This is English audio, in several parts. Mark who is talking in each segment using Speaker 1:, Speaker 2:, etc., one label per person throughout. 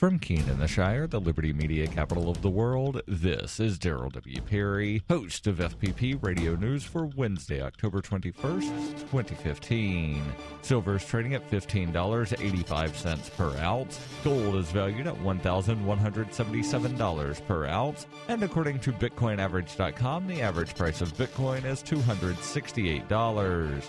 Speaker 1: From Keene in the Shire, the Liberty Media capital of the world, this is Daryl W. Perry, host of FPP Radio News for Wednesday, October 21st, 2015. Silver is trading at $15.85 per ounce. Gold is valued at $1,177 per ounce. And according to BitcoinAverage.com, the average price of Bitcoin is $268.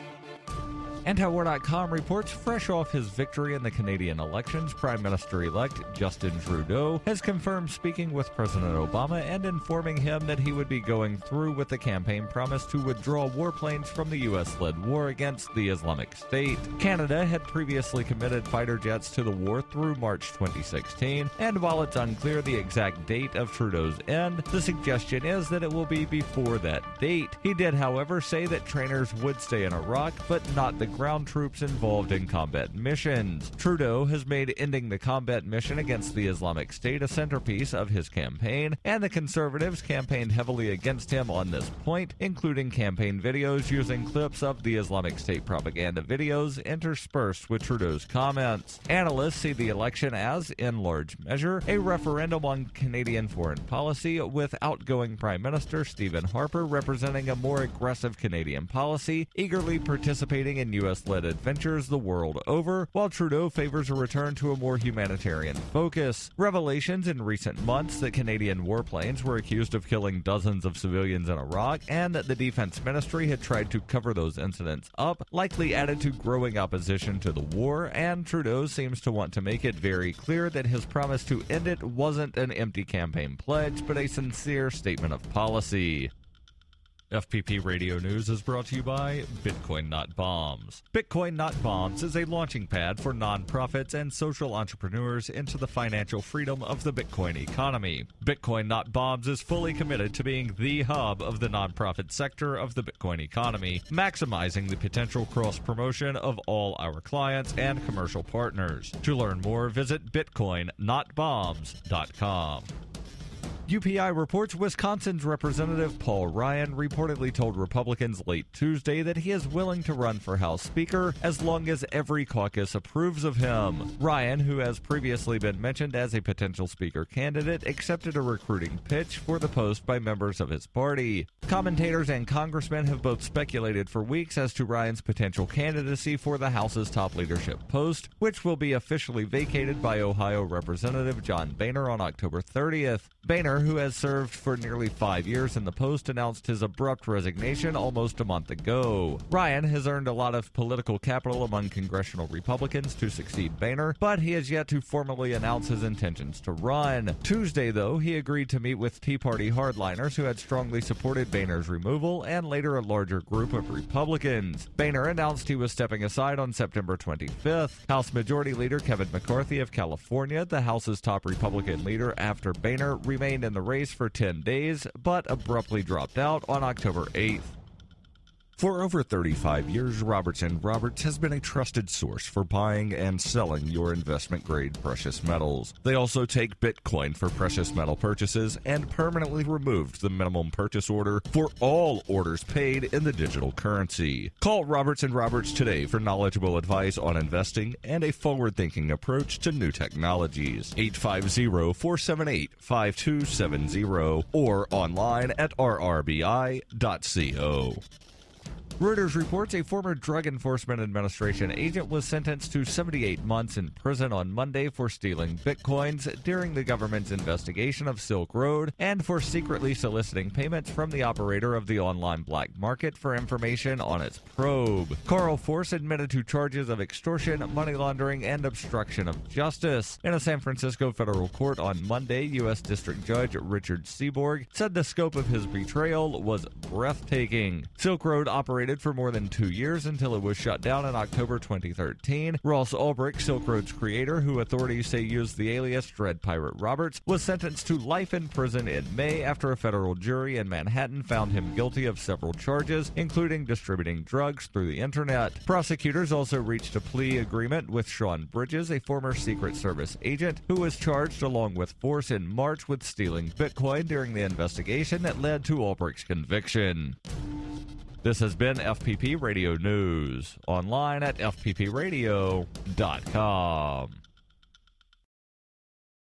Speaker 1: Antiwar.com reports fresh off his victory in the Canadian elections, Prime Minister-elect Justin Trudeau has confirmed speaking with President Obama and informing him that he would be going through with the campaign promise to withdraw warplanes from the U.S.-led war against the Islamic State. Canada had previously committed fighter jets to the war through March 2016, and while it's unclear the exact date of Trudeau's end, the suggestion is that it will be before that date. He did, however, say that trainers would stay in Iraq, but not the ground troops involved in combat missions. Trudeau has made ending the combat mission against the Islamic State a centerpiece of his campaign, and the Conservatives campaigned heavily against him on this point, including campaign videos using clips of the Islamic State propaganda videos interspersed with Trudeau's comments. Analysts see the election as, in large measure, a referendum on Canadian foreign policy, with outgoing Prime Minister Stephen Harper representing a more aggressive Canadian policy, eagerly participating in U.S.-led adventures the world over, while Trudeau favors a return to a more humanitarian focus. Revelations in recent months that Canadian warplanes were accused of killing dozens of civilians in Iraq and that the Defense Ministry had tried to cover those incidents up likely added to growing opposition to the war, and Trudeau seems to want to make it very clear that his promise to end it wasn't an empty campaign pledge, but a sincere statement of policy. FPP Radio News is brought to you by Bitcoin Not Bombs. Bitcoin Not Bombs is a launching pad for nonprofits and social entrepreneurs into the financial freedom of the Bitcoin economy. Bitcoin Not Bombs is fully committed to being the hub of the nonprofit sector of the Bitcoin economy, maximizing the potential cross-promotion of all our clients and commercial partners. To learn more, visit bitcoinnotbombs.com. UPI reports Wisconsin's Representative Paul Ryan reportedly told Republicans late Tuesday that he is willing to run for House Speaker as long as every caucus approves of him. Ryan, who has previously been mentioned as a potential Speaker candidate, accepted a recruiting pitch for the post by members of his party. Commentators and congressmen have both speculated for weeks as to Ryan's potential candidacy for the House's top leadership post, which will be officially vacated by Ohio Representative John Boehner on October 30th. Boehner, who has served for nearly 5 years in the post, announced his abrupt resignation almost a month ago. Ryan has earned a lot of political capital among congressional Republicans to succeed Boehner, but he has yet to formally announce his intentions to run. Tuesday, though, he agreed to meet with Tea Party hardliners who had strongly supported Boehner's removal, and later a larger group of Republicans. Boehner announced he was stepping aside on September 25th. House Majority Leader Kevin McCarthy of California, the House's top Republican leader after Boehner, remained in the race for 10 days, but abruptly dropped out on October 8th. For over 35 years, Robertson Roberts has been a trusted source for buying and selling your investment-grade precious metals. They also take Bitcoin for precious metal purchases and permanently removed the minimum purchase order for all orders paid in the digital currency. Call Robertson Roberts today for knowledgeable advice on investing and a forward-thinking approach to new technologies. 850-478-5270 or online at rrbi.co. Reuters reports a former Drug Enforcement Administration agent was sentenced to 78 months in prison on Monday for stealing bitcoins during the government's investigation of Silk Road and for secretly soliciting payments from the operator of the online black market for information on its probe. Carl Force admitted to charges of extortion, money laundering, and obstruction of justice. In a San Francisco federal court on Monday, U.S. District Judge Richard Seaborg said the scope of his betrayal was breathtaking. Silk Road operated for more than 2 years until it was shut down in October 2013. Ross Ulbricht, Silk Road's creator, who authorities say used the alias Dread Pirate Roberts, was sentenced to life in prison in May after a federal jury in Manhattan found him guilty of several charges, including distributing drugs through the internet. Prosecutors also reached a plea agreement with Sean Bridges, a former Secret Service agent, who was charged along with Force in March with stealing Bitcoin during the investigation that led to Ulbricht's conviction. This has been FPP Radio News, online at fppradio.com.